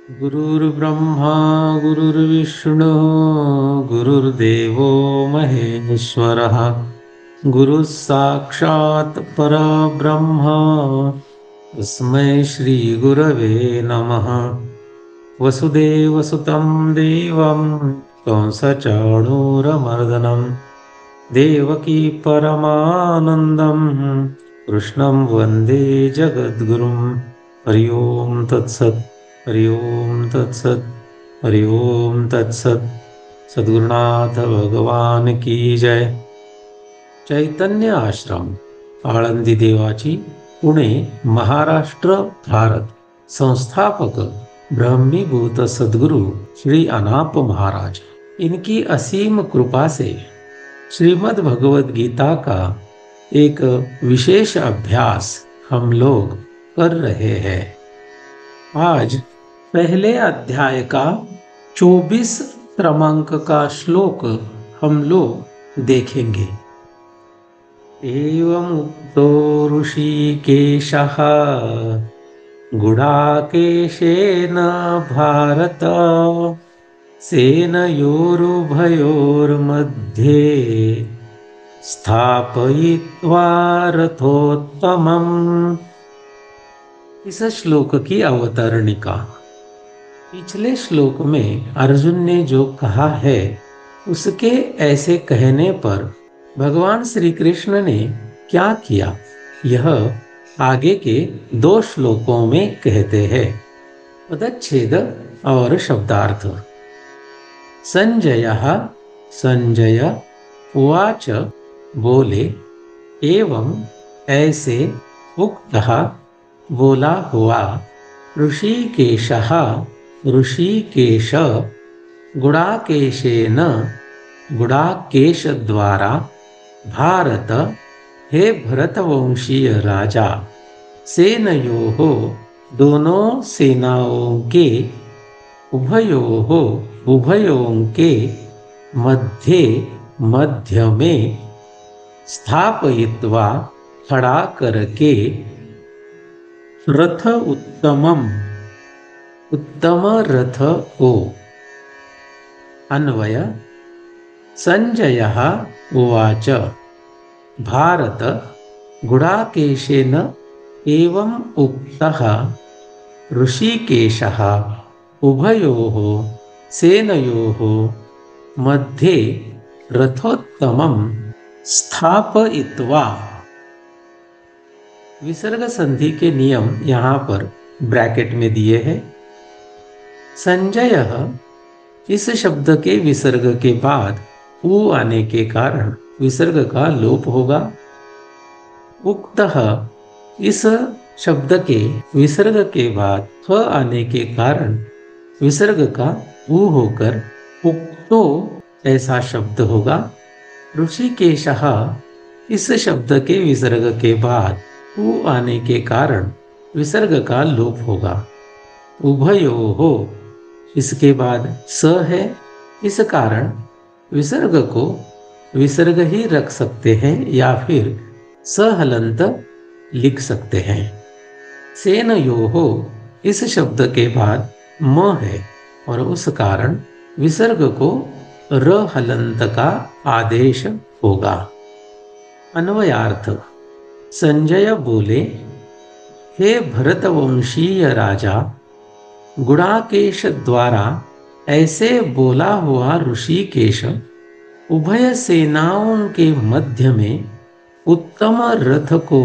गुरुर्ब्रह्मा गुरुर्विष्णु गुरुर्देवो महेश्वरः गुरुः साक्षात् परब्रह्म तस्मै श्रीगुरवे नमः। वसुदेवसुतं देवं कंसचाणूरमर्दनं देवकी परमानन्दं कृष्णं वन्दे जगद्गुरुं। हरि ओम तत्सत्। हरि ओम तत्सत। हरि ओम तत्सत। सद्गुरुनाथ भगवान की जय। चैतन्य आश्रम आळंदी देवाची, पुणे महाराष्ट्र भारत। संस्थापक ब्रह्मीभूत सद्गुरु श्री अनाप महाराज, इनकी असीम कृपा से श्रीमद् भगवद गीता का एक विशेष अभ्यास हम लोग कर रहे हैं। आज पहले अध्याय का 24 क्रमांक का श्लोक हम लोग देखेंगे। एवं उक्तो ऋषिकेशः गुडाकेशेन भारत सेनयोरुभयोर्मध्ये स्थापयित्वा रथोत्तमम्। इस श्लोक की अवतरणिका। पिछले श्लोक में अर्जुन ने जो कहा है, उसके ऐसे कहने पर भगवान श्री कृष्ण ने क्या किया, यह आगे के 2 श्लोकों में कहते हैं। पदच्छेद और शब्दार्थ। संजय उवाच बोले, एवं ऐसे, उक्तः बोला हुआ, ऋषिकेशः ऋषिकेश, गुडाकेशेन गुडाकेश द्वारा, भारत हे भरतवंशीय राजा, सेनयोः दोनों सेनाओं के, उभयों के मध्य में, स्थापयित्वा खड़ा करके, रथ उत्तमम उत्तम रथ को। अन्वय। संजयः उवाच, भारत गुडाकेशेन एवं उक्तः ऋषिकेशः उभयोः सेनयोः मध्ये रथोत्तमं स्थापयित्वा। विसर्ग संधि के नियम यहाँ पर ब्रैकेट में दिए हैं। संजय, इस शब्द के विसर्ग के बाद उ आने के कारण विसर्ग का लोप होगा। उक्तः, इस शब्द के विसर्ग के बाद ह आने के कारण विसर्ग का उ होकर उक्तो ऐसा शब्द होगा। ऋषिकेशः, इस शब्द के विसर्ग के बाद उ आने के कारण विसर्ग का लोप होगा। उभयोः, इसके बाद स है, इस कारण विसर्ग को विसर्ग ही रख सकते हैं या फिर सहलंत लिख सकते हैं। सेनयोः, इस शब्द के बाद म है और उस कारण विसर्ग को र हलंत का आदेश होगा। अन्वयार्थ। संजय बोले, हे भरतवंशीय राजा, गुडाकेश द्वारा ऐसे बोला हुआ ऋषिकेश उभय सेनाओं के मध्य में उत्तम रथ को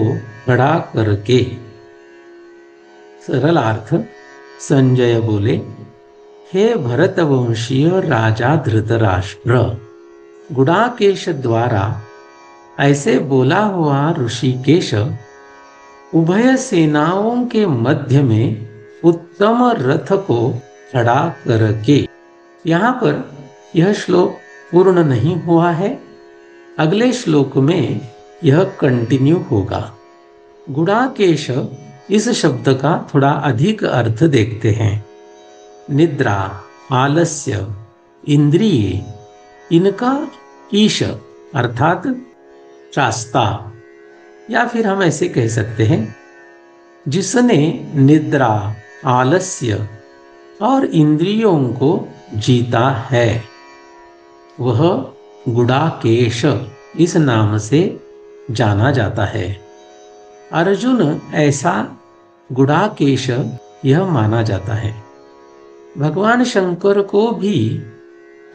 खड़ा करके। सरलार्थ। संजय बोले, हे भरतवंशीय राजा धृतराष्ट्र, गुडाकेश द्वारा ऐसे बोला हुआ ऋषिकेश उभय सेनाओं के मध्य में उत्तम रथ को खड़ा करके। यहाँ पर यह श्लोक पूर्ण नहीं हुआ है, अगले श्लोक में यह कंटिन्यू होगा। गुडाकेश, इस शब्द का थोड़ा अधिक अर्थ देखते हैं। निद्रा, आलस्य, इंद्रिय, इनका ईश अर्थात शास्ता, या फिर हम ऐसे कह सकते हैं, जिसने निद्रा, आलस्य और इंद्रियों को जीता है। वह गुडाकेश इस नाम से जाना जाता है। अर्जुन ऐसा गुडाकेश यह माना जाता है। भगवान शंकर को भी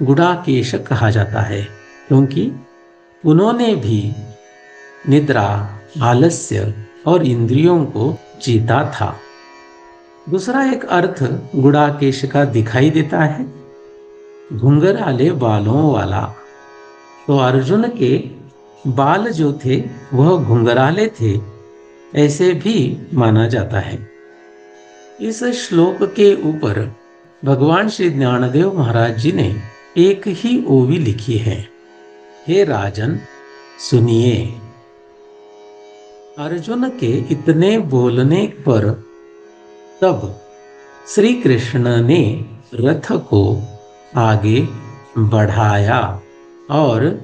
गुडाकेश कहा जाता है, क्योंकि उन्होंने भी निद्रा, आलस्य और इंद्रियों को जीता था। दूसरा एक अर्थ गुडाकेश का दिखाई देता है, घुंघराले बालों वाला। तो अर्जुन के बाल जो थे वह घुंघराले थे, ऐसे भी माना जाता है। इस श्लोक के ऊपर भगवान श्री ज्ञानदेव महाराज जी ने एक ही ओवी लिखी है। हे राजन सुनिए। अर्जुन के इतने बोलने पर तब श्री कृष्ण ने रथ को आगे बढ़ाया और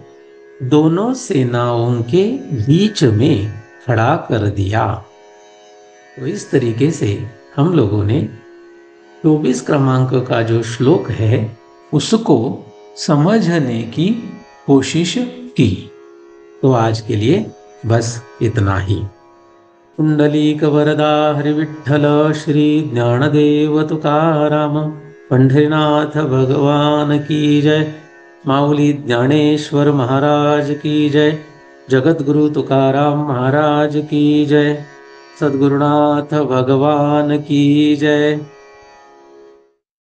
दोनों सेनाओं के बीच में खड़ा कर दिया। तो इस तरीके से हम लोगों ने 24 क्रमांक का जो श्लोक है उसको समझने की कोशिश की। तो आज के लिए बस इतना ही। कुंडलीक वरदा हरिविठ्ठल श्री ज्ञानदेव तुकाराम पंढरीनाथ भगवान की जय। माऊली ज्ञानेश्वर महाराज की जय। जगतगुरु तुकाराम महाराज की जय। सद्गुरुनाथ भगवान की जय।